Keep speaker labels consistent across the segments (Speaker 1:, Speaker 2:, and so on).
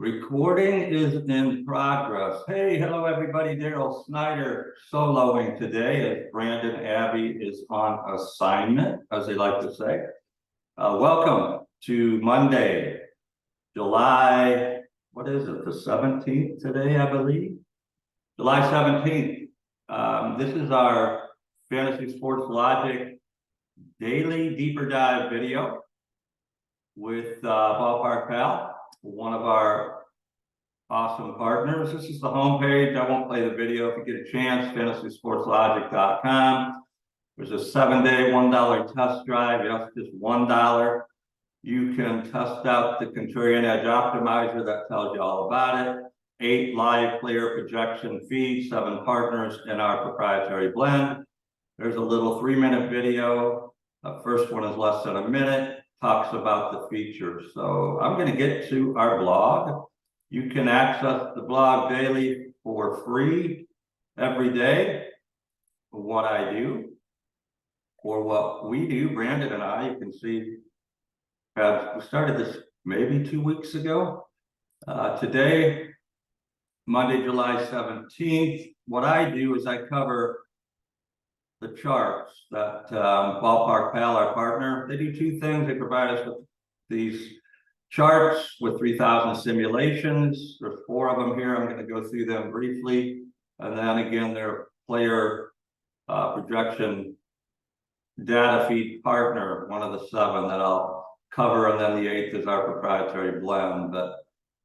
Speaker 1: Recording is in progress. Hey, hello everybody. Daryl Snyder soloing today as Brandon Abbey is on assignment, as they like to say. Welcome to Monday, July, what is it, the 17th today, I believe? July 17th. This is our Fantasy Sports Logic daily deeper dive video with Ballpark Pal, one of our awesome partners. This is the homepage. I won't play the video. If you get a chance, fantasysportslogic.com. There's a 7-day, $1 test drive. Yes, just $1. You can test out the Contrarian Edge Optimizer that tells you all about it. 8 live player projection feeds, 7 partners in our proprietary blend. There's a little 3-minute video. The first one is less than a minute. Talks about the features. So I'm going to get to our blog. You can access the blog daily for free every day. What I do, or what we do, Brandon and I, you can see, we started this maybe 2 weeks ago. Today, Monday, July 17th, what I do is I cover the charts that Ballpark Pal, our partner, they do 2 things. They provide us with these charts with 3,000 simulations. There's 4 of them here. I'm going to go through them briefly. And then again, their player projection data feed partner, one of the 7 that I'll cover. And then the 8th is our proprietary blend. But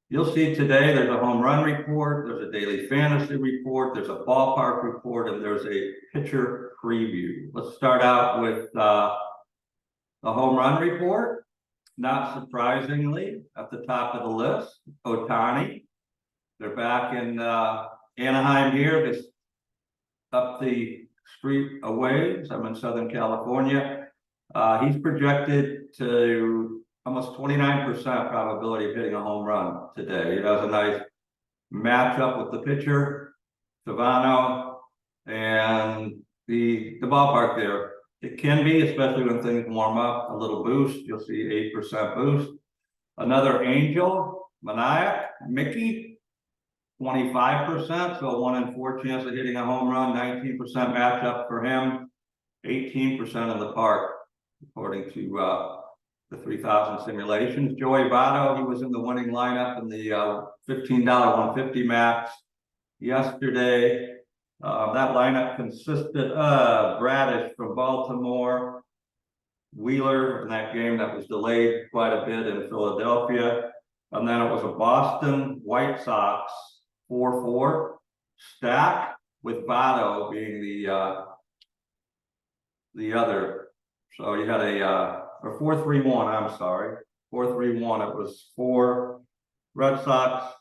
Speaker 1: you'll see today there's a home run report, there's a daily fantasy report, there's a ballpark report, and there's a pitcher preview. Let's start out with the home run report. Not surprisingly, at the top of the list, Ohtani. They're back in Anaheim here, just up the street a ways. I'm in Southern California. He's projected to almost 29% probability of hitting a home run today. He has a nice matchup with the pitcher, Savano, and the ballpark there. It can be, especially when things warm up, a little boost. You'll see 8% boost. Another Angel, Maniac, Mickey, 25%, so 1 in 4 chance of hitting a home run, 19% matchup for him, 18% in the park, according to the 3,000 simulations. Joey Votto, he was in the winning lineup in the $15 150 max yesterday. That lineup consisted of Bradish from Baltimore, Wheeler in that game that was delayed quite a bit in Philadelphia, and then it was a Boston White Sox 4-4 stack with Votto being the other. So you had or 4-3-1, I'm sorry, 4-3-1. It was 4 Red Sox.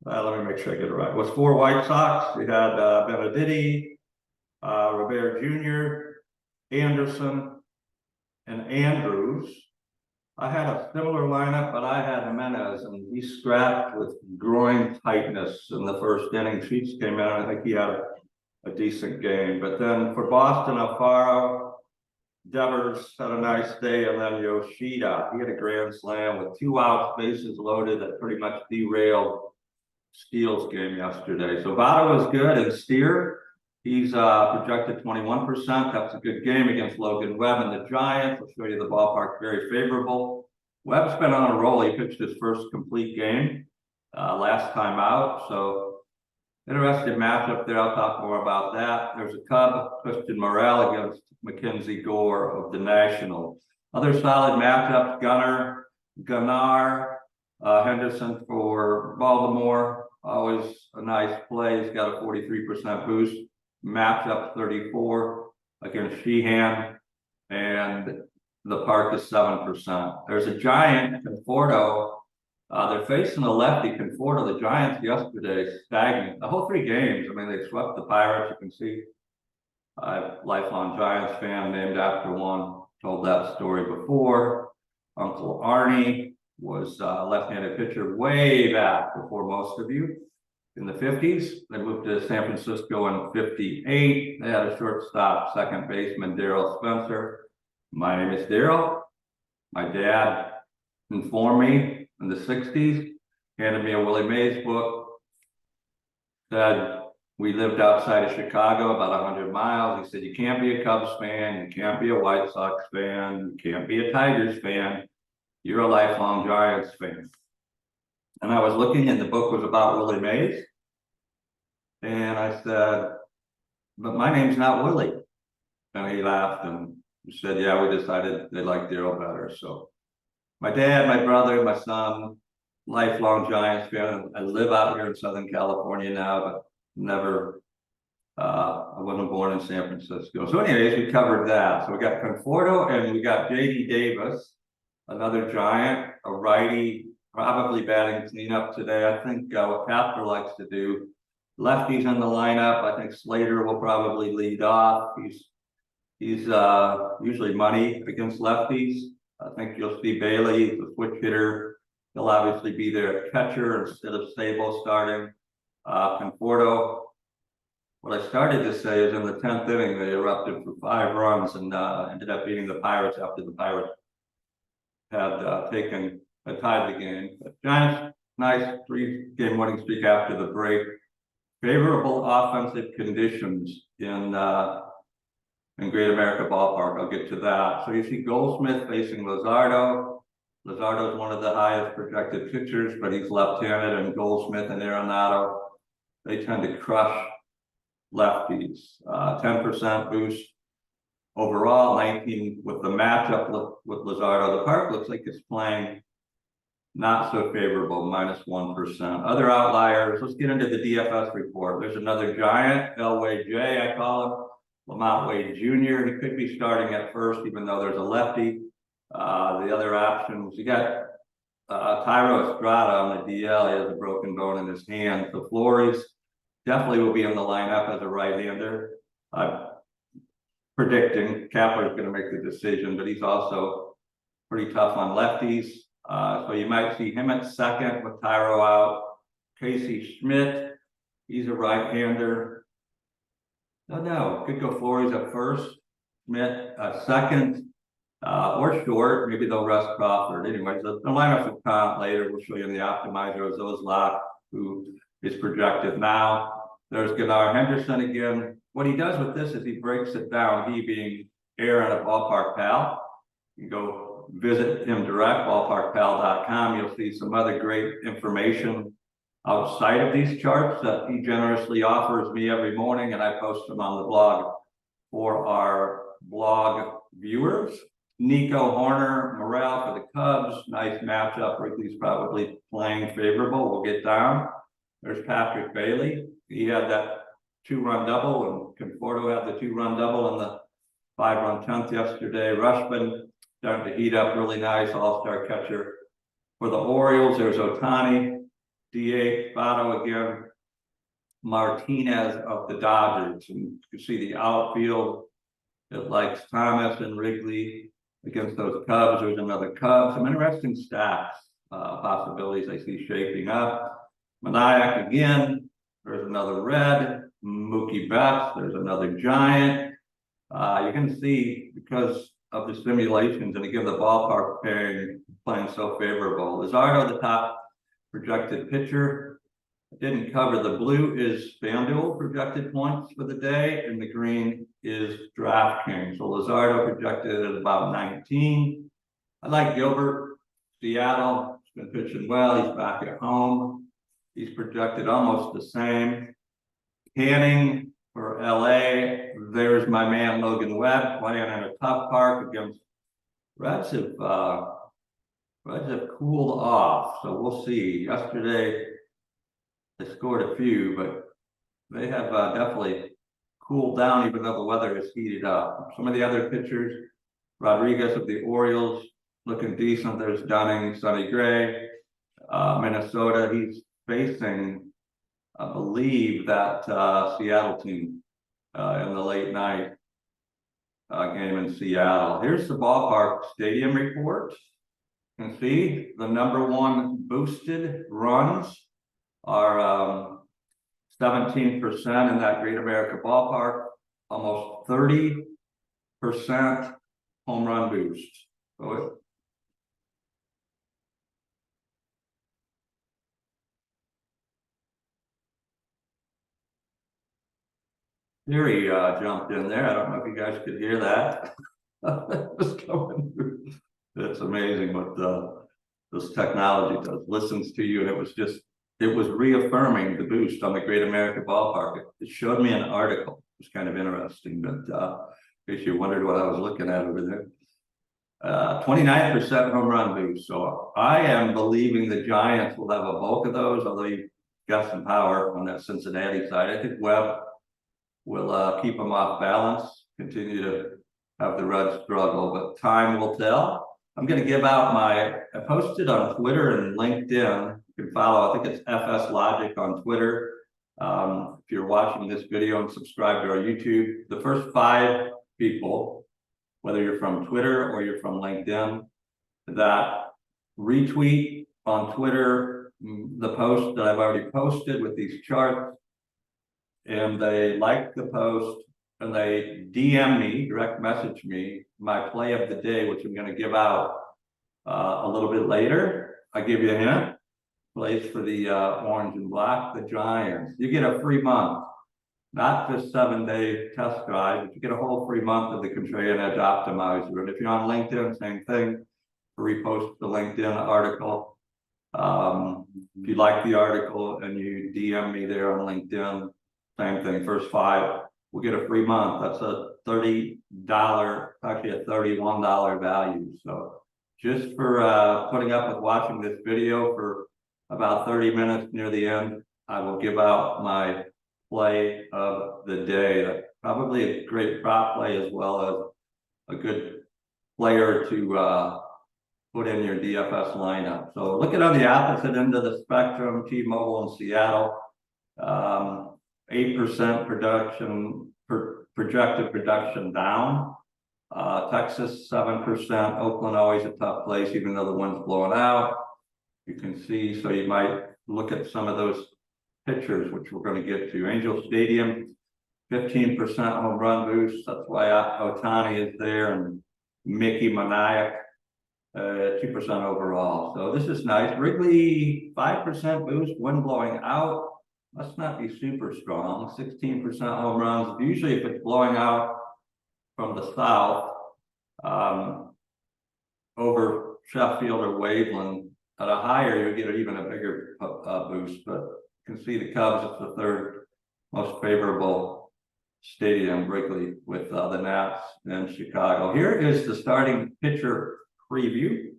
Speaker 1: Let me make sure I get it right. It was 4 White Sox. We had Benedetti, Robert Jr., Anderson, and Andrews. I had a similar lineup, but I had Jimenez, and he scrapped with groin tightness in the first inning. Sheets came out. I think he had a decent game. But then for Boston, Alfaro, Devers had a nice day, and then Yoshida, he had a grand slam with 2 outs, bases loaded, that pretty much derailed Steele's game yesterday. So Votto is good, and Steer, he's projected 21%. That's a good game against Logan Webb and the Giants. I'll show you the ballpark, very favorable. Webb's been on a roll. He pitched his first complete game last time out. So interesting matchup there. I'll talk more about that. There's a Cub, Christian Morel against Mackenzie Gore of the Nationals. Other solid matchups, Gunnar, Henderson for Baltimore. Always a nice play. He's got a 43% boost. Matchup 34 against Sheehan, and the park is 7%. There's a Giant, Conforto. They're facing a lefty, Conforto. The Giants yesterday stagnant. The whole 3 games. I mean, they swept the Pirates. You can see I'm a lifelong Giants fan, named after one. Told that story before. Uncle Arnie was a left-handed pitcher way back before most of you in the 50s. They moved to San Francisco in 58. They had a shortstop, second baseman, Darryl Spencer. My name is Daryl. My dad informed me in the 60s handed me a Willie Mays book, said we lived outside of Chicago, about 100 miles. He said, you can't be a Cubs fan, you can't be a White Sox fan, you can't be a Tigers fan. You're a lifelong Giants fan. And I was looking, and the book was about Willie Mays. And I said, but my name's not Willie. And he laughed and said, yeah, we decided they liked Daryl better. So my dad, my brother, my son, lifelong Giants fan. I live out here in Southern California now, but never, I wasn't born in San Francisco. So anyways, we covered that. So we got Conforto and we got J.D. Davis, another Giant, a righty, probably batting cleanup today. I think what Pastor likes to do, lefties in the lineup. I think Slater will probably lead off. He's usually money against lefties. I think you'll see Bailey, the switch hitter. He'll obviously be their catcher instead of Sable starting. Conforto, what I started to say is in the 10th inning, they erupted for 5 runs and ended up beating the Pirates after the Pirates had tied the game. But Giants, nice 3-game winning streak after the break. Favorable offensive conditions in Great America Ballpark. I'll get to that. So you see Goldsmith facing Luzardo. Luzardo is one of the highest projected pitchers, but he's left-handed, and Goldsmith and Arenado, they tend to crush lefties. 10% boost overall, 19 with the matchup with Luzardo. The park looks like it's playing not so favorable, -1%. Other outliers, let's get into the DFS report. There's another Giant, Elway J, I call him. Lamont Wade Jr., he could be starting at first, even though there's a lefty. The other options, you got Tyro Estrada on the DL. He has a broken bone in his hand. So Flores definitely will be in the lineup as a right-hander. Predicting Kapler's going to make the decision, but he's also pretty tough on lefties. So you might see him at second with Tyro out. Casey Schmidt, he's a right-hander. No, could go Flores at first, Schmidt second, or short. Maybe they'll rest Crawford. Anyways, the lineups will count later. We'll show you in the optimizer as those lock who is projected now. There's Gunnar Henderson again. What he does with this is he breaks it down. He being Aaron at Ballpark Pal. You go visit him direct, ballparkpal.com. You'll see some other great information outside of these charts that he generously offers me every morning, and I post them on the blog for our blog viewers. Nico Horner, Morale for the Cubs, nice matchup. Wrigley's probably playing favorable. We'll get down. There's Patrick Bailey. He had that 2-run double, and Conforto had the 2-run double in the 5-run 10th yesterday. Rushman starting to heat up really nice, all-star catcher. For the Orioles, there's Ohtani. DH, Votto again, Martinez of the Dodgers, and you can see the outfield. It likes Thomas and Wrigley against those Cubs. There's another Cub. Some interesting stacks, possibilities I see shaping up. Maniac again. There's another Red. Mookie Betts. There's another Giant. You can see because of the simulations, and again the ballpark playing so favorable. Luzardo, the top projected pitcher. Didn't cover. The blue is FanDuel projected points for the day, and the green is DraftKings. So Luzardo projected at about 19. I like Gilbert, Seattle. He's been pitching well. He's back at home. He's projected almost the same. Canning for LA. There's my man Logan Webb playing in a tough park against Reds have cooled off, so we'll see. Yesterday, they scored a few, but they have definitely cooled down, even though the weather has heated up. Some of the other pitchers, Rodriguez of the Orioles, looking decent. There's Dunning, Sonny Gray, Minnesota. He's facing, I believe, that Seattle team in the late night game in Seattle. Here's the ballpark stadium report. You can see the #1 boosted runs are 17% in that Great America Ballpark, almost 30% home run boost. So Siri jumped in there. I don't know if you guys could hear that. It was going through. It's amazing what this technology does. Listens to you, and it was reaffirming the boost on the Great American Ballpark. It showed me an article. It was kind of interesting, but in case you wondered what I was looking at over there. 29% home run boost. So I am believing the Giants will have a bulk of those, although you've got some power on that Cincinnati side. I think Webb will keep them off balance, continue to have the Reds struggle, but time will tell. I'm going to give out I posted on Twitter and LinkedIn. You can follow, I think it's FS Logic on Twitter. If you're watching this video and subscribe to our YouTube, the first 5 people, whether you're from Twitter or you're from LinkedIn, that retweet on Twitter the post that I've already posted with these charts, and they like the post and they DM me, direct message me, my play of the day, which I'm going to give out a little bit later. I give you a hint. Plays for the orange and black, the Giants. You get a free month, not just 7-day test drive, but you get a whole free month of the Contrarian Edge Optimizer. And if you're on LinkedIn, same thing. Repost the LinkedIn article. If you like the article and you DM me there on LinkedIn, same thing. First 5 will get a free month. That's a $30, actually a $31 value. So just for putting up with watching this video for about 30 minutes near the end, I will give out my play of the day. Probably a great prop play as well as a good player to put in your DFS lineup. So looking on the opposite end of the spectrum, T-Mobile in Seattle, 8% production, projected production down. Texas, 7%. Oakland, always a tough place, even though the wind's blowing out. You can see, so you might look at some of those pictures, which we're going to get to. Angel Stadium, 15% home run boost. That's why Ohtani is there, and Mickey Maniac, 2% overall. So this is nice. Wrigley, 5% boost, wind blowing out. Must not be super strong. 16% home runs. Usually if it's blowing out from the south, over Sheffield or Waveland, at a higher, you get even a bigger boost. But you can see the Cubs, it's the 3rd most favorable stadium, Wrigley, with the Nats and Chicago. Here is the starting pitcher preview.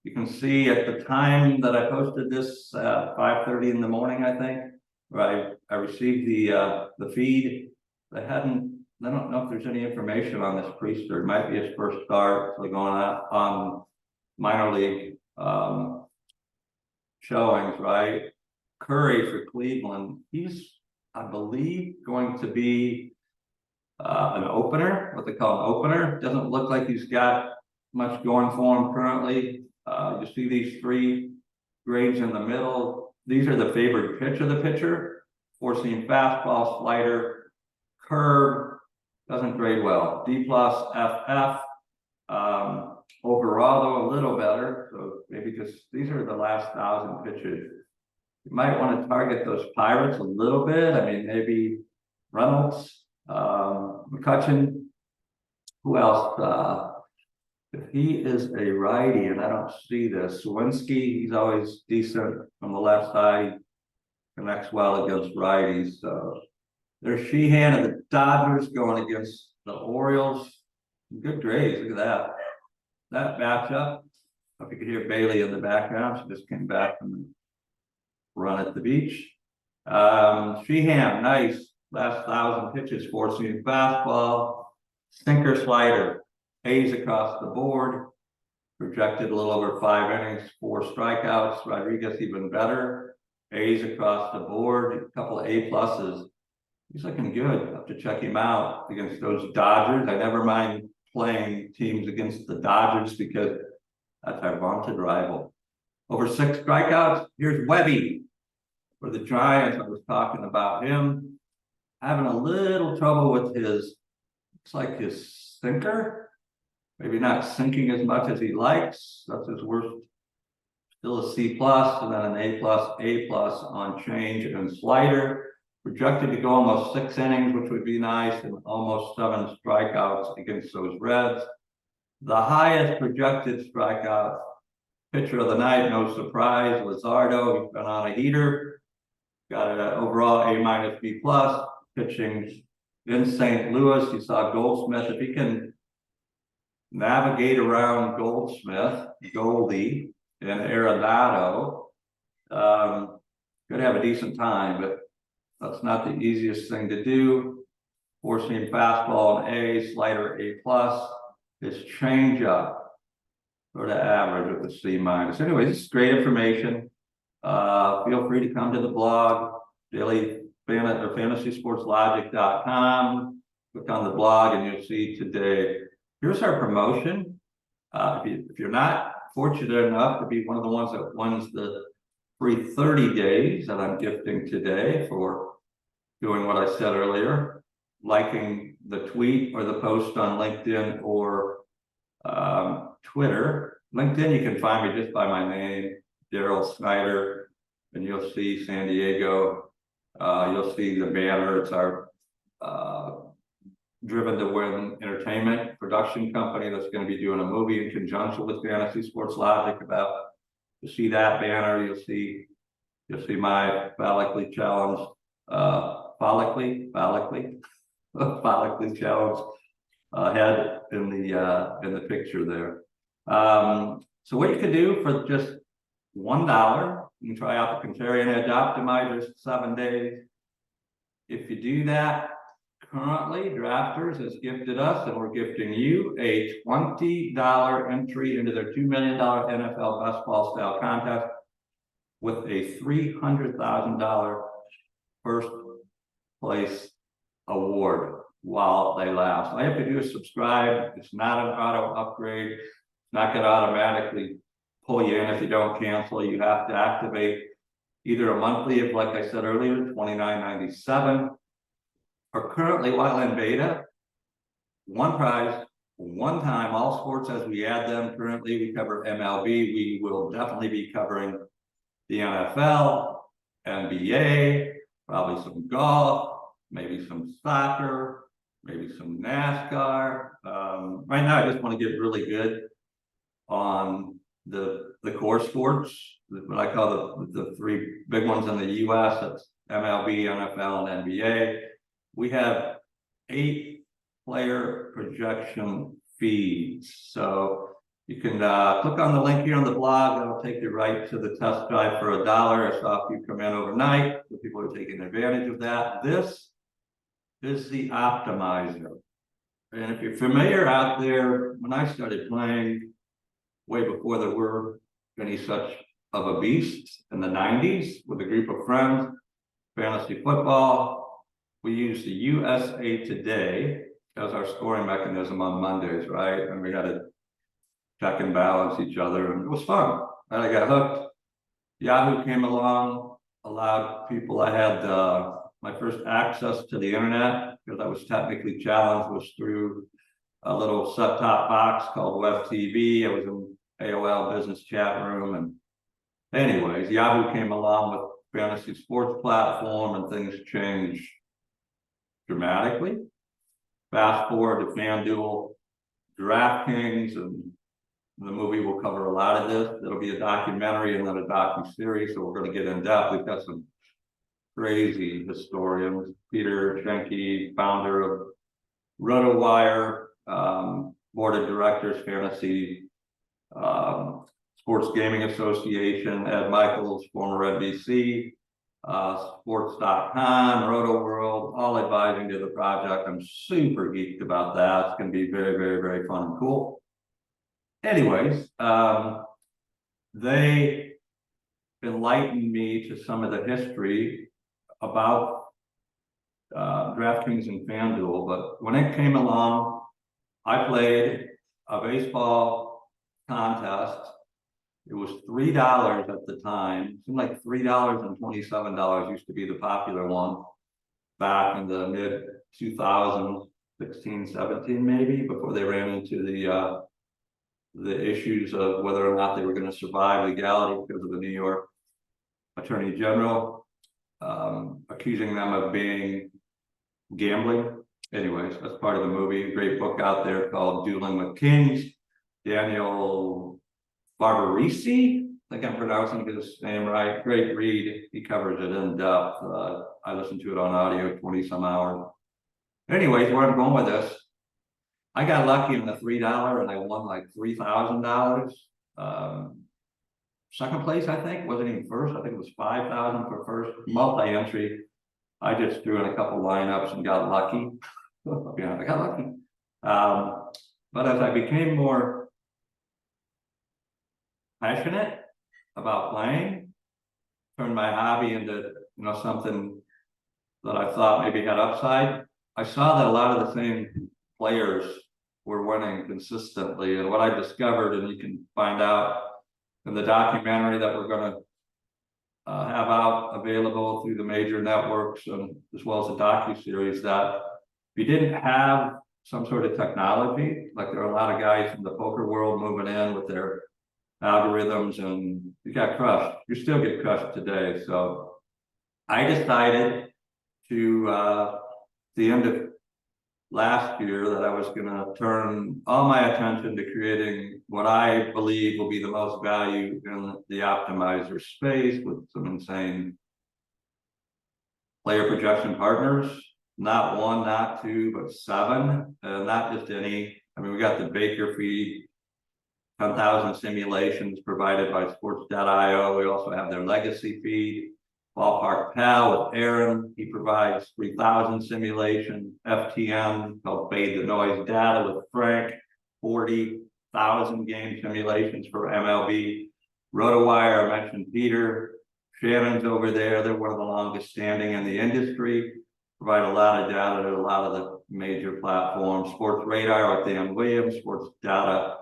Speaker 1: You can see at the time that I posted this, 5:30 in the morning, I think, where I received the feed. I don't know if there's any information on this Priester. It might be his first start, so going on minor league showings, right? Curry for Cleveland. He's, I believe, going to be an opener, what they call an opener. Doesn't look like he's got much going for him currently. You see these 3 grades in the middle. These are the favored pitch of the pitcher. 4-seam fastball, slider, curve, doesn't grade well. D+, FF. Overall, though, a little better. So maybe just, these are the last 1,000 pitches. You might want to target those Pirates a little bit. I mean, maybe Reynolds, McCutcheon. Who else? If he is a righty, and I don't see this, Swinsky, he's always decent from the left side, connects well against righties. So there's Sheehan of the Dodgers going against the Orioles. Good grades, look at that. That matchup. If you could hear Bailey in the background, she just came back from the run at the beach. Sheehan, nice. Last 1,000 pitches, 4-seam fastball, sinker, slider. A's across the board, projected a little over 5 innings, 4 strikeouts. Rodriguez even better. A's across the board, a couple of A+. He's looking good. Have to check him out against those Dodgers. I never mind playing teams against the Dodgers because that's our vaunted rival. Over 6 strikeouts. Here's Webby for the Giants. I was talking about him. Having a little trouble with his, looks like his sinker. Maybe not sinking as much as he likes. That's his worst. Still a C+, and then an A+, A+ on change and slider. projected to go almost 6 innings, which would be nice, and almost 7 strikeouts against those Reds. The highest projected strikeout pitcher of the night, no surprise, Luzardo. He's been on a heater, got an overall A- B+, pitching in St. Louis. You saw Goldsmith. If he can navigate around Goldie, and Arenado, could have a decent time, but that's not the easiest thing to do. Four-seam fastball an A, slider A+. His changeup sort of average with a C-. Anyways, this is great information. Feel free to come to the blog, fantasysportslogic.com. Click on the blog and you'll see today. Here's our promotion. If you're not fortunate enough to be one of the ones that wins the free 30 days that I'm gifting today for doing what I said earlier, liking the tweet or the post on LinkedIn or Twitter. LinkedIn, you can find me just by my name, Daryl Snyder, and you'll see San Diego. You'll see the banner. It's our Driven to Win entertainment production company that's going to be doing a movie in conjunction with Fantasy Sports Logic. You'll see that banner. You'll see my phallically challenged phallically challenged head in the picture there. So what you can do for just $1, you can try out the Contrarian Edge Optimizer 7 days. If you do that, currently Drafters has gifted us, and we're gifting you a $20 entry into their $2 million NFL best ball style contest with a $300,000 first place award while they last. All you have to do is subscribe. It's not an auto upgrade. It's not going to automatically pull you in if you don't cancel. You have to activate either a monthly of, like I said earlier, $29.97, or currently while in beta, one prize, one time, all sports as we add them. Currently we cover MLB. We will definitely be covering the NFL, NBA, probably some golf, maybe some soccer, maybe some NASCAR. Right now, I just want to get really good on the core sports, what I call the 3 big ones in the US. That's MLB, NFL, and NBA. We have 8 player projection feeds. So you can click on the link here on the blog. That'll take you right to the test drive for $1. I saw a few come in overnight. So people are taking advantage of that. This is the optimizer. And if you're familiar out there, when I started playing way before there were any such of a beast in the 90s with a group of friends, fantasy football, we used the USA Today as our scoring mechanism on Mondays, right? And we had to check and balance each other, and it was fun. And I got hooked. Yahoo came along, allowed people. I had my first access to the internet, because I was technically challenged, was through a little set-top box called Web TV. I was in AOL business chat room, and anyways, Yahoo came along with fantasy sports platform, and things changed dramatically. Fast forward to FanDuel, DraftKings, and the movie will cover a lot of this. It'll be a documentary and then a docu-series, so we're going to get in depth. We've got some crazy historians. Peter Schenke, founder of RotoWire, board of directors, Fantasy Sports Gaming Association, Ed Michaels, former NBC, sports.com, Roto World, all advising to the project. I'm super geeked about that. It's going to be very, very, very fun and cool. Anyways, they enlightened me to some of the history about DraftKings and FanDuel. But when it came along, I played a baseball contest. It was $3 at the time. It seemed like $3.27 used to be the popular one back in the mid 2016, 17, maybe, before they ran into the issues of whether or not they were going to survive legality because of the New York Attorney General. accusing them of being gambling. Anyways, that's part of the movie. Great book out there called Dueling with Kings. Daniel Barbarisi, I think I'm pronouncing his name right. Great read. He covers it in depth. I listened to it on audio, 20 some hours. Anyways, where I'm going with this, I got lucky in the $3 and I won like $3,000. Second place, I think, wasn't even first. I think it was 5,000 for first multi-entry. I just threw in a couple lineups and got lucky. Yeah, I got lucky. But as I became more passionate about playing, turned my hobby into something that I thought maybe had upside. I saw that a lot of the same players were winning consistently, and what I discovered, and you can find out in the documentary that we're going to have out available through the major networks and as well as the docu-series, that if you didn't have some sort of technology, like there are a lot of guys from the poker world moving in with their algorithms, and you got crushed. You still get crushed today. So I decided to the end of last year that I was going to turn all my attention to creating what I believe will be the most value in the optimizer space, with some insane player projection partners. Not one, not two, but 7, not just any. I mean, we got the Baker feed, 10,000 simulations provided by sports.io. We also have their legacy feed. Ballpark Pal with Aaron, he provides 3,000 simulation. FTM, called Fade the Noise Data with Frank, 40,000 game simulations for MLB. RotoWire, I mentioned Peter. Shannon's over there. They're one of the longest standing in the industry. Provide a lot of data to a lot of the major platforms. Sports Radar with Dan Williams, Sports Data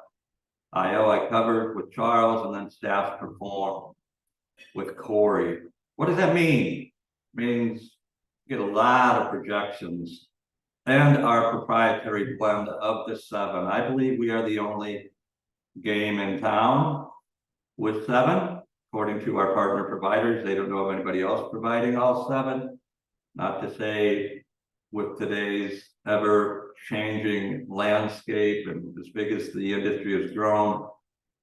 Speaker 1: IO I covered with Charles, and then Staff Perform with Corey. What does that mean? It means you get a lot of projections and our proprietary blend of the 7. I believe we are the only game in town with 7, according to our partner providers. They don't know of anybody else providing all 7. Not to say with today's ever-changing landscape and as big as the industry has grown,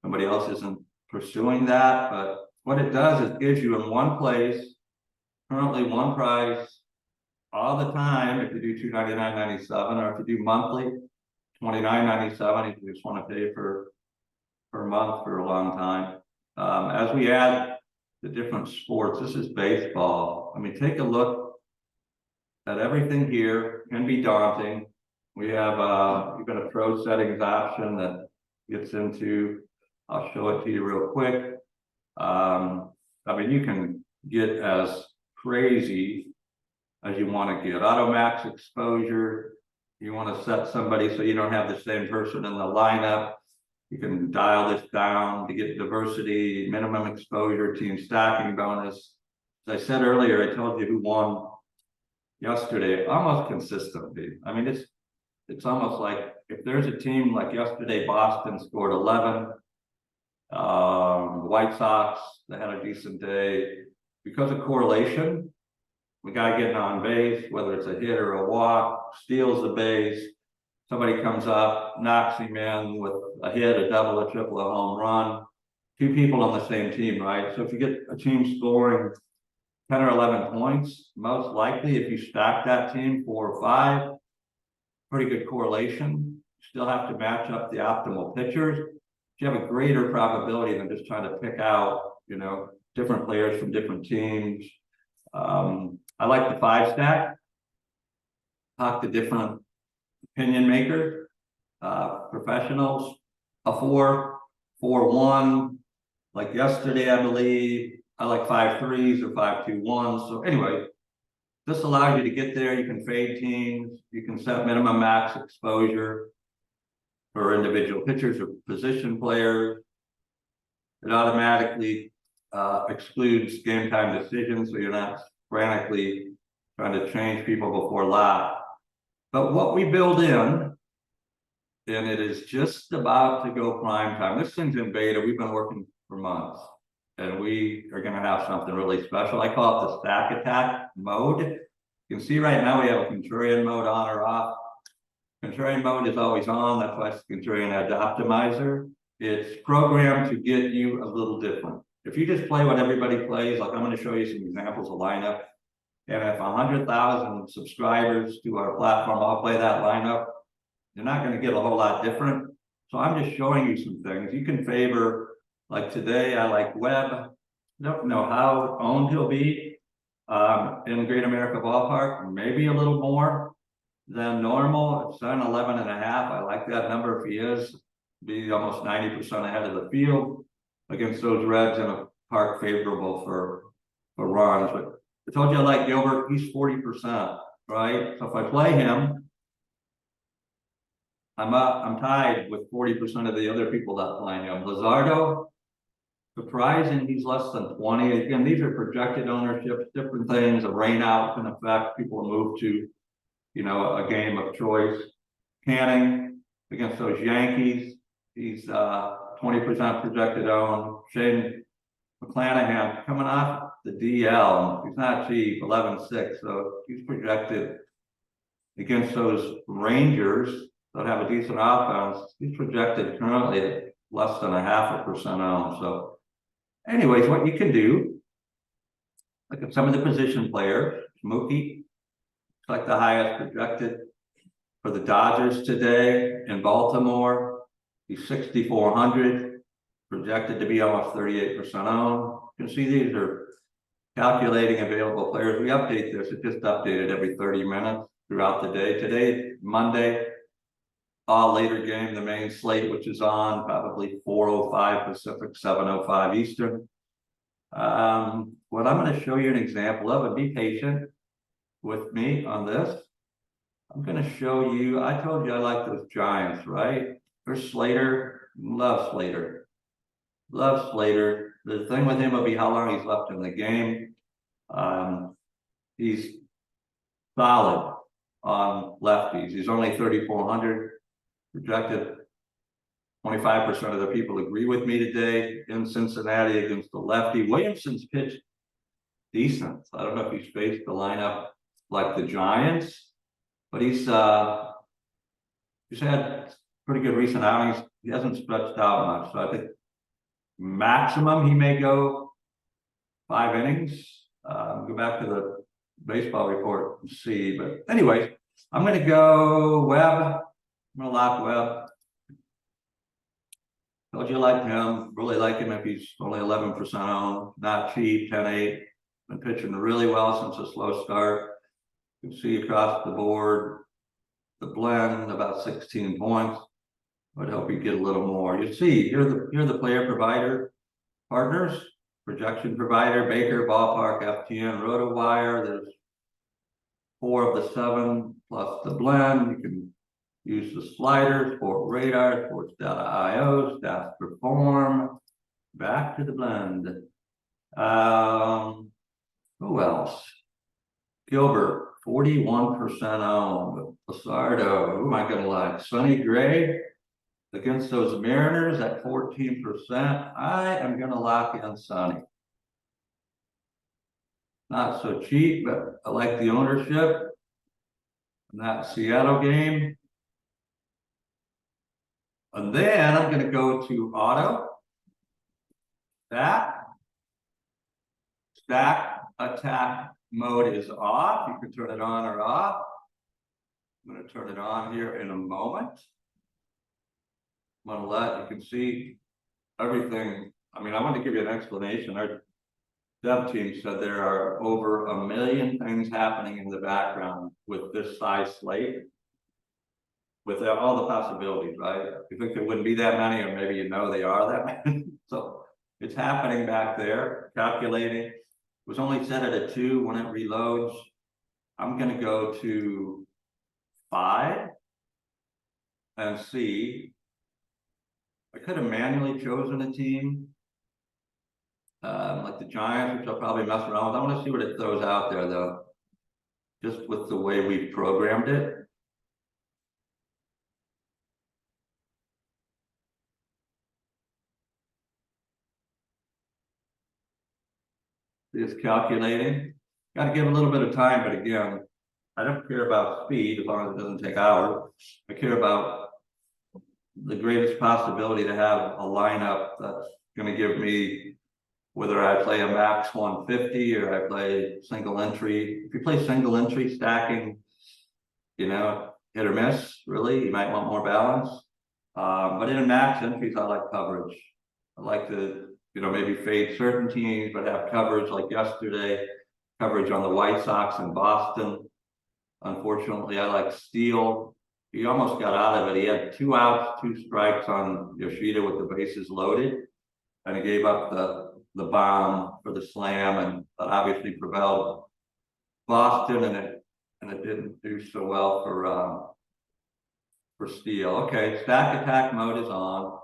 Speaker 1: somebody else isn't pursuing that. But what it does is gives you in one place, currently one price all the time. If you do $299.97, or if you do monthly, $29.97, if you just want to pay per month for a long time. As we add the different sports, this is baseball. I mean, take a look at everything here. Can be daunting. We have you've got a pro settings option that gets into, I'll show it to you real quick. I mean, you can get as crazy as you want to get. Auto max exposure. You want to set somebody so you don't have the same person in the lineup. You can dial this down to get diversity, minimum exposure, team stacking bonus. As I said earlier, I told you who won yesterday almost consistently. I mean, it's almost like if there's a team like yesterday, Boston scored 11. The White Sox, they had a decent day because of correlation. The guy getting on base, whether it's a hit or a walk, steals the base. Somebody comes up, knocks him in with a hit, a double, a triple, a home run. 2 people on the same team, right? So if you get a team scoring 10 or 11 points, most likely if you stack that team 4 or 5, pretty good correlation. Still have to match up the optimal pitchers. You have a greater probability than just trying to pick out, different players from different teams. I like the 5 stack. Talk to different opinion makers, professionals. A 4, 4-1, like yesterday, I believe. I like 5-3s or 5-2-1s. So anyway, this allows you to get there. You can fade teams. You can set minimum max exposure for individual pitchers or position players. It automatically excludes game time decisions, so you're not frantically trying to change people before lock. But what we build in, and it is just about to go prime time. This thing's in beta. We've been working for months. and we are going to have something really special. I call it the stack attack mode. You can see right now we have a contrarian mode on or off. Contrarian mode is always on. That's why it's contrarian edge optimizer. It's programmed to get you a little different. If you just play what everybody plays, like I'm going to show you some examples of lineup. And if 100,000 subscribers to our platform all play that lineup, you're not going to get a whole lot different. So I'm just showing you some things. You can favor, like today, I like Webb. Don't know how owned he'll be in Great America Ballpark, maybe a little more than normal. It's on 11.5. I like that number if he is. Be almost 90% ahead of the field against those Reds in a park favorable for runs. But I told you I like Gilbert. He's 40%, right? So if I play him, I'm tied with 40% of the other people that play him. Luzardo, surprising, he's less than 20. Again, these are projected ownerships, different things. A rain out can affect people to move to, a game of choice. Canning against those Yankees, he's 20% projected own. Shane McClanahan coming off the DL. He's not cheap, 11.6. So he's projected against those Rangers that have a decent offense. He's projected currently at less than 0.5% owned. So anyways, what you can do, look at some of the position players. Mookie, it's like the highest projected for the Dodgers today in Baltimore. He's 6,400, projected to be almost 38% owned. You can see these are calculating available players. We update this. It just updated every 30 minutes throughout the day. Today, Monday, all later game, the main slate, which is on probably 4:05 Pacific, 7:05 Eastern. What I'm going to show you an example of, and be patient with me on this. I'm going to show you, I told you I like those Giants, right? There's Slater, love Slater. Love Slater. The thing with him will be how long he's left in the game. He's solid on lefties. He's only 3,400 projected. 25% of the people agree with me today in Cincinnati against the lefty. Williamson's pitched decent. I don't know if he's faced the lineup like the Giants, but he's had pretty good recent outings. He hasn't stretched out much, so I think maximum he may go 5 innings. Go back to the baseball report and see. But anyway, I'm going to go Webb. I'm going to lock Webb. Told you like him. Really like him if he's only 11% owned. Not cheap, 10.8. Been pitching really well since a slow start. You can see across the board, the blend about 16 points. I'd hope you get a little more. You see, here are the player provider partners, projection provider, Baker, Ballpark, FTN, RotoWire. There's 4 of the 7 plus the blend. You can use the sliders, Sport Radar, Sports Data IO, Stats Perform. Back to the blend. Who else? Gilbert, 41% owned. Luzardo, who am I going to like? Sonny Gray against those Mariners at 14%. I am going to lock in Sonny. Not so cheap, but I like the ownership. In that Seattle game. And then I'm going to go to auto. Stack attack mode is off. You can turn it on or off. I'm going to turn it on here in a moment. I'm going to you can see everything. I mean, I want to give you an explanation. Our dev team said there are over 1 million things happening in the background with this size slate, with all the possibilities, right? You think there wouldn't be that many, or maybe they are that many. So it's happening back there, calculating. It was only set at a 2 when it reloads. I'm going to go to 5 and see. I could have manually chosen a team like the Giants, which I'll probably mess around with. I want to see what it throws out there, though, just with the way we programmed it. is calculating. Got to give a little bit of time, but again, I don't care about speed as long as it doesn't take hours. I care about the greatest possibility to have a lineup that's going to give me, whether I play a max 150 or I play single entry. If you play single entry stacking, hit or miss, really, you might want more balance. But in max entries, I like coverage. I like to, maybe fade certain teams, but have coverage like yesterday, coverage on the White Sox in Boston. Unfortunately, I like Steele. He almost got out of it. He had 2 outs, 2 strikes on Yoshida with the bases loaded, and he gave up the bomb for the slam, and that obviously propelled Boston, and it didn't do so well for Steele. Okay, stack attack mode is on.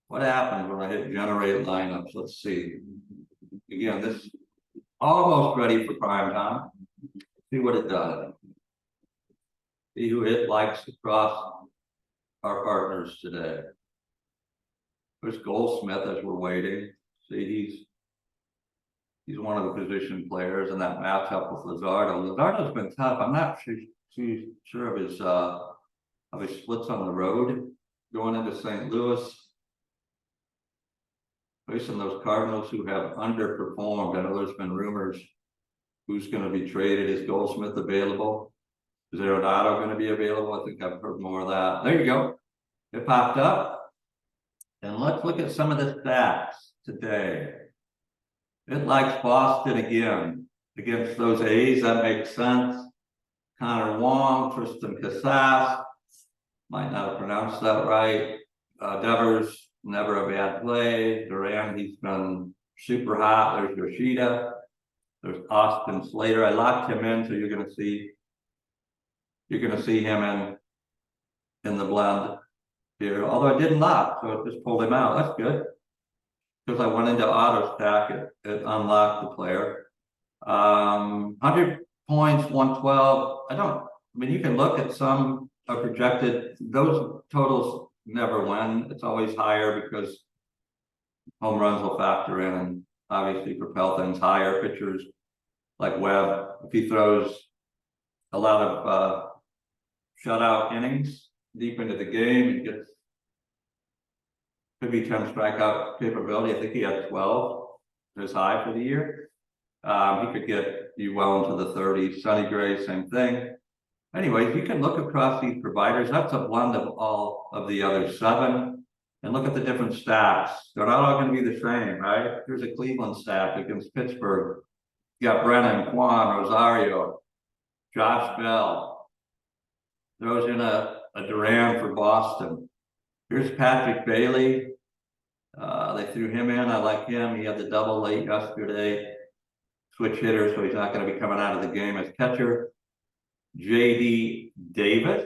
Speaker 1: What happens when I hit generate lineups? Let's see. Again, this is almost ready for prime time. See what it does. See who hit likes across our partners today. There's Goldsmith as we're waiting. See, he's one of the position players in that matchup with Luzardo. Luzardo's been tough. I'm not too sure of his splits on the road going into St. Louis. Facing those Cardinals who have underperformed. I know there's been rumors who's going to be traded. Is Goldsmith available? Is Arenado going to be available? I think I've heard more of that. There you go. It popped up. And let's look at some of the stats today. It likes Boston again against those A's. That makes sense. Connor Wong, Tristan Casas, might not have pronounced that right. Devers, never a bad play. Duran, he's been super hot. There's Yoshida. There's Austin Slater. I locked him in, so you're going to see him in the blend here. Although I didn't lock, so it just pulled him out. That's good. Because I went into auto stack, it unlocked the player. 100 points, 112. I mean, you can look at some projected, those totals never win. It's always higher because home runs will factor in and obviously propel things higher. Pitchers like Webb, if he throws a lot of shutout innings deep into the game, it gets could be 10 strikeout capability. I think he had 12 his high for the year. He could get you well into the 30s. Sonny Gray, same thing. Anyways, you can look across these providers. That's a blend of all of the other 7. And look at the different stacks. They're not all going to be the same, right? Here's a Cleveland stack against Pittsburgh. You got Brennan, Kwan, Rosario, Josh Bell. Throws in a Duran for Boston. Here's Patrick Bailey. They threw him in. I like him. He had the double late yesterday. Switch hitter, so he's not going to be coming out of the game as catcher. J.D. Davis.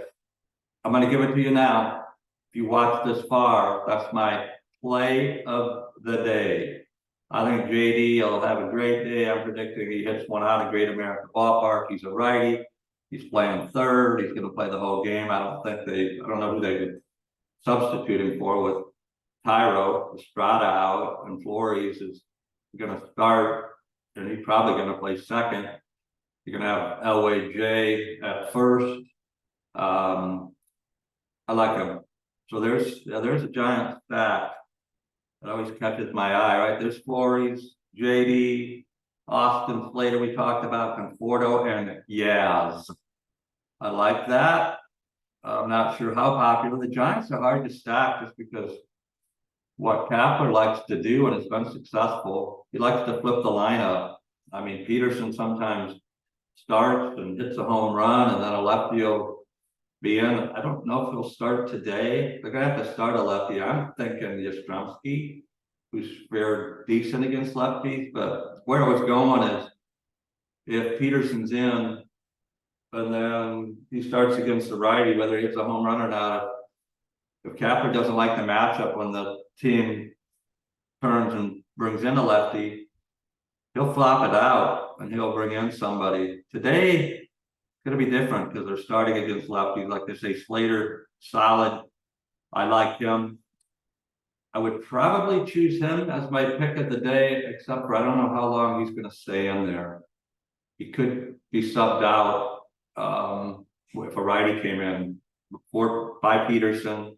Speaker 1: I'm going to give it to you now. If you watch this far, that's my play of the day. I think J.D. will have a great day. I'm predicting he hits one out of Great American Ballpark. He's a righty. He's playing third. He's going to play the whole game. I don't know who they could substitute him for with Tyro, Estrada out, and Flores is going to start, and he's probably going to play second. You're going to have Elway J at first. I like him. So there's a giant stack that always catches my eye, right? There's Flores, JD, Austin Slater, we talked about, Conforto, and Yaz. I like that. I'm not sure how popular. The Giants are hard to stack just because what Kapler likes to do, and it's been successful, he likes to flip the lineup. I mean, Peterson sometimes starts and hits a home run, and then a lefty will be in. I don't know if he'll start today. They're going to have to start a lefty. I'm thinking Yastrzemski, who's fared decent against lefties, but where I was going is if Peterson's in, and then he starts against the righty, whether he hits a home run or not. If Kapler doesn't like the matchup when the team turns and brings in a lefty, he'll flop it out and he'll bring in somebody. Today, it's going to be different because they're starting against lefties. Like they say, Slater, solid. I like him. I would probably choose him as my pick of the day, except for I don't know how long he's gonna stay in there. He could be subbed out, if a righty came in, or by Peterson,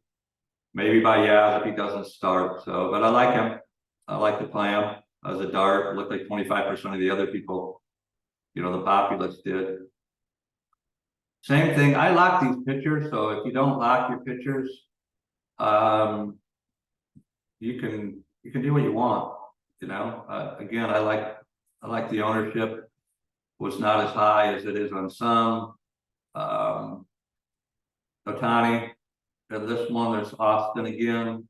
Speaker 1: maybe by Yaz if he doesn't start, so, but I like him. I like to play him as a dart. It looked like 25% of the other people, the populace did. Same thing, I lock these pitchers, so if you don't lock your pitchers, you can do what you want, again, I like the ownership was not as high as it is on some. Otani, and this one, there's Austin again.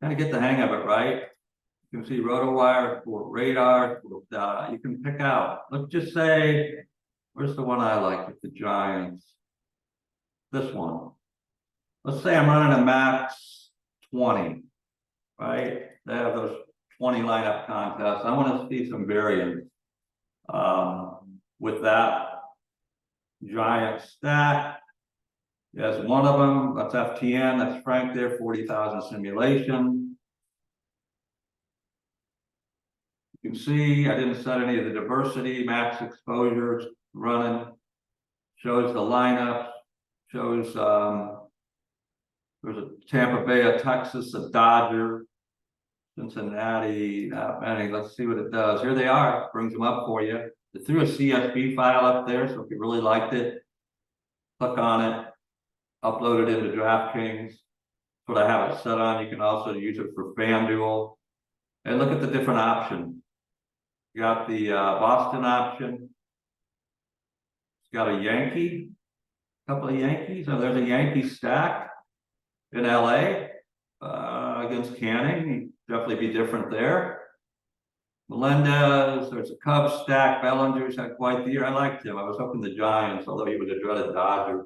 Speaker 1: Kind of get the hang of it, right? You can see RotoWire for radar, you can pick out. Let's just say, where's the one I like with the Giants? This one. Let's say I'm running a max 20, right? They have those 20 lineup contests. I want to see some variance with that Giant stack. There's one of them, that's FTN, that's Frank there, 40,000 simulation. You can see I didn't set any of the diversity, max exposures running, shows the lineups, shows there's a Tampa Bay, a Texas, a Dodger, Cincinnati, not many. Let's see what it does. Here they are, brings them up for you. It threw a CSV file up there, so if you really liked it, click on it, upload it into DraftKings. That's what I have it set on. You can also use it for FanDuel. And look at the different options. You got the Boston option. It's got a Yankee, a couple of Yankees. Oh, there's a Yankee stack in LA against Canning. Definitely be different there. Melendez, there's a Cubs stack. Bellinger's had quite the year. I liked him. I was hoping the Giants, although he was a dreaded Dodger.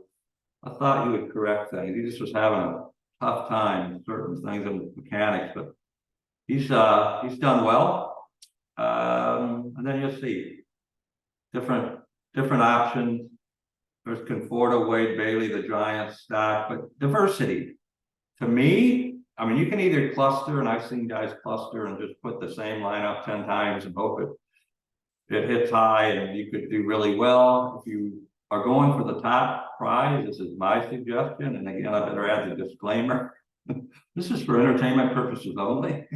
Speaker 1: I thought he would correct things. He just was having a tough time, certain things in mechanics, but he's done well. And then you'll see different options. There's Conforto, Wade, Bailey, the Giants stack, but diversity. To me, I mean, you can either cluster, and I've seen guys cluster and just put the same lineup 10 times and hope it hits high, and you could do really well. If you are going for the top prize, this is my suggestion, and again, I better add the disclaimer. This is for entertainment purposes only.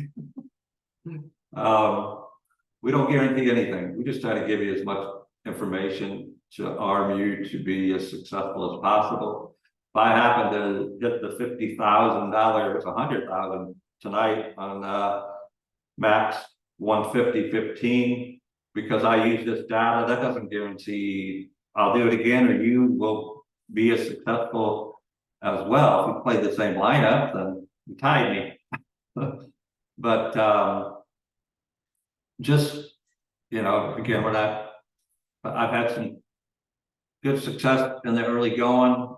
Speaker 1: We don't guarantee anything. We just try to give you as much information to arm you to be as successful as possible. If I happen to get the $50,000, $100,000 tonight on max 150.15, because I use this data, that doesn't guarantee I'll do it again, or you will be as successful as well. If we play the same lineup, then you tied me. But just, again, I've had some good success in the early going.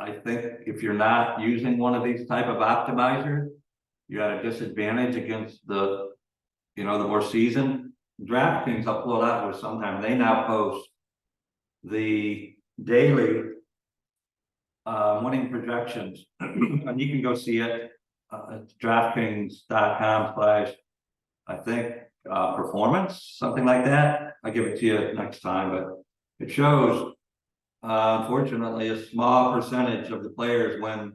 Speaker 1: I think if you're not using one of these type of optimizers, you're at a disadvantage against the more seasoned. DraftKings, I'll pull it out with sometime. They now post the daily winning projections, and you can go see it at DraftKings.com/ I think performance, something like that. I'll give it to you next time, but it shows unfortunately a small percentage of the players win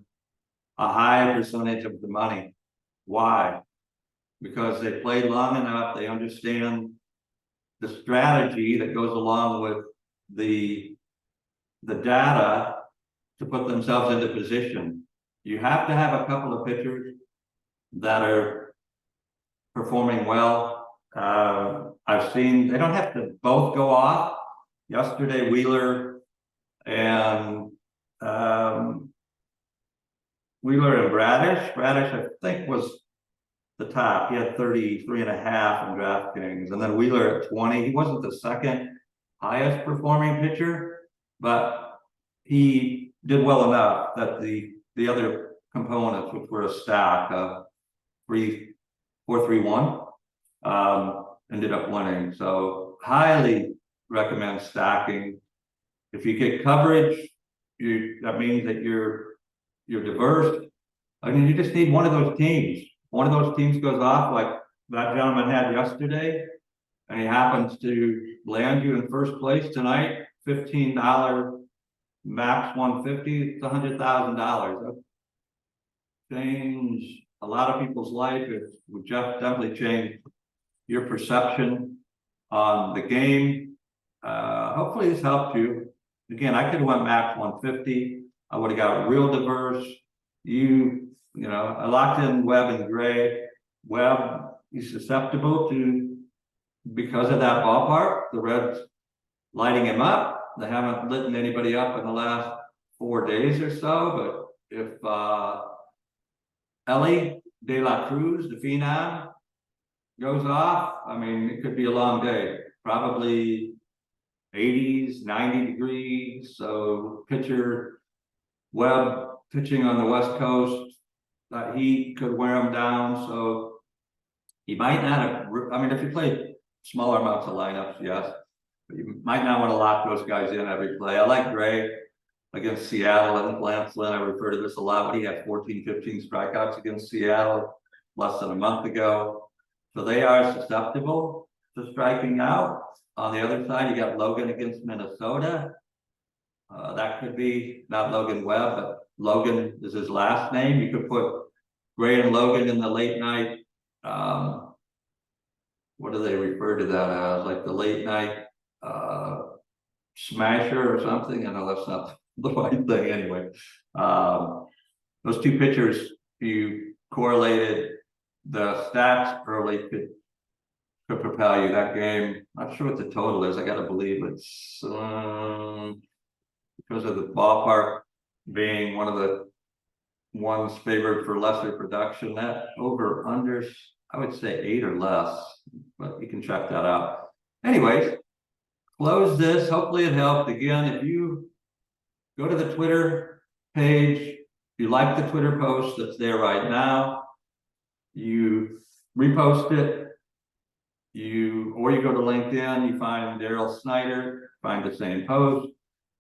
Speaker 1: a high percentage of the money. Why? Because they played long enough, they understand the strategy that goes along with the data to put themselves into position. You have to have a couple of pitchers that are performing well. I've seen they don't have to both go off. Yesterday, Wheeler and Bradish. Bradish, I think, was the top. He had 33.5 in DraftKings, and then Wheeler at 20. He wasn't the second highest performing pitcher, but he did well enough that the other components, which were a stack of 4-3-1, ended up winning. So highly recommend stacking. If you get coverage, that means that you're diverse. I mean, you just need one of those teams. one of those teams goes off like that gentleman had yesterday, and he happens to land you in first place tonight, $15 max 150, it's $100,000. Change a lot of people's life. It would just definitely change your perception on the game. Hopefully this helped you. Again, I could have went max 150. I would have got real diverse. You know, I locked in Webb and Gray. Webb is susceptible to, because of that ballpark, the Reds lighting him up. They haven't lit anybody up in the last 4 days or so, but if Ellie De La Cruz, the phenom, goes off, I mean, it could be a long day. Probably 80s, 90 degrees. So pitcher Webb pitching on the West Coast, that heat could wear him down. So you might not have, I mean, if you play smaller amounts of lineups, yes, but you might not want to lock those guys in every play. I like Gray against Seattle. I think Lance Lynn, I refer to this a lot, but he had 14, 15 strikeouts against Seattle less than a month ago. So they are susceptible to striking out. On the other side, you got Logan against Minnesota. That could be not Logan Webb, but Logan is his last name. You could put Gray and Logan in the late night. What do they refer to that as? Like the late night smasher or something? I know that's not the right thing anyway. Those two pitchers, if you correlated the stats early, could propel you that game. Not sure what the total is. I got to believe it's because of the ballpark being one of the ones favored for lesser production. That over unders, I would say 8 or less, but you can check that out. Anyways, close this. Hopefully it helped. Again, if you go to the Twitter page, if you like the Twitter post that's there right now, you repost it. Or you go to LinkedIn, you find Daryl Snyder, find the same post.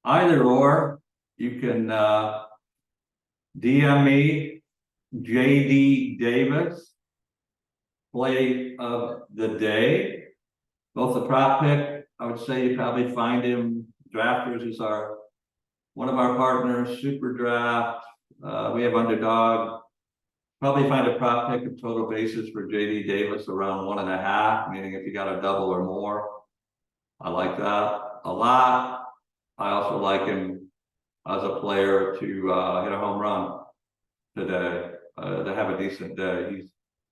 Speaker 1: Either or, you can DM me, JD Davis, play of the day. Both the prop pick, I would say you probably find him. Drafters is one of our partners, Super Draft. We have Underdog. Probably find a prop pick of total bases for JD Davis around 1.5, meaning if you got a double or more. I like that a lot. I also like him as a player to hit a home run today, to have a decent day. He's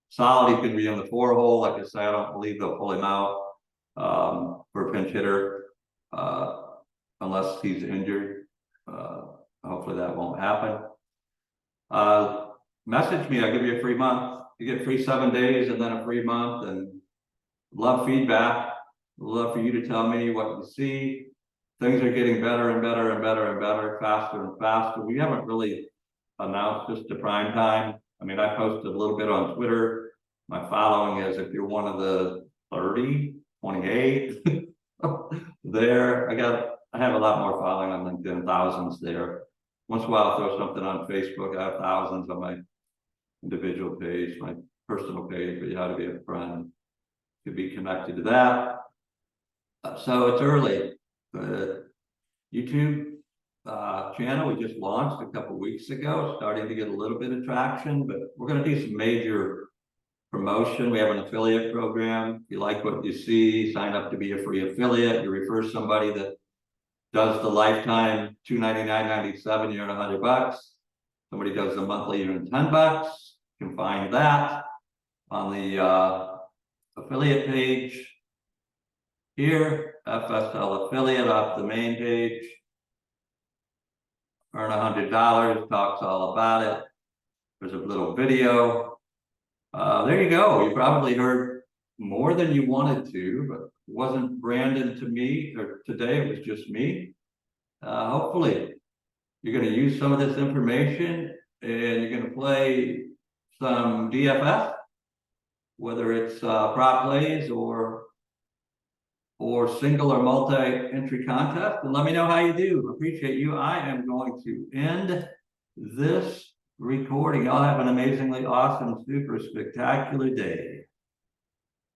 Speaker 1: solid. He can be in the 4-hole. Like I say, I don't believe they'll pull him out for a pinch hitter unless he's injured. Hopefully that won't happen. Message me, I'll give you a free month. You get free 7 days and then a free month, and love feedback. Love for you to tell me what you see. Things are getting better and better and better and better, faster and faster. We haven't really announced this to prime time. I mean, I posted a little bit on Twitter. My following is, if you're one of the 30, 28 there, I have a lot more following on LinkedIn, thousands there. Once in a while, I'll throw something on Facebook. I have thousands on my individual page, my personal page, but you have to be a friend to be connected to that. So it's early. The YouTube channel we just launched a couple weeks ago, starting to get a little bit of traction, but we're going to do some major promotion. We have an affiliate program. If you like what you see, sign up to be a free affiliate. You refer somebody that does the lifetime $299.97, you're $100. Somebody does the monthly, you're $10. You can find that on the affiliate page here, FSL affiliate off the main page. Earn $100, talks all about it. There's a little video. There you go. You probably heard more than you wanted to, but it wasn't branded to me, or today it was just me. Hopefully you're going to use some of this information and you're going to play some DFS, whether it's prop plays or single or multi-entry contest, and let me know how you do. Appreciate you. I am going to end this recording. Y'all have an amazingly awesome, super spectacular day.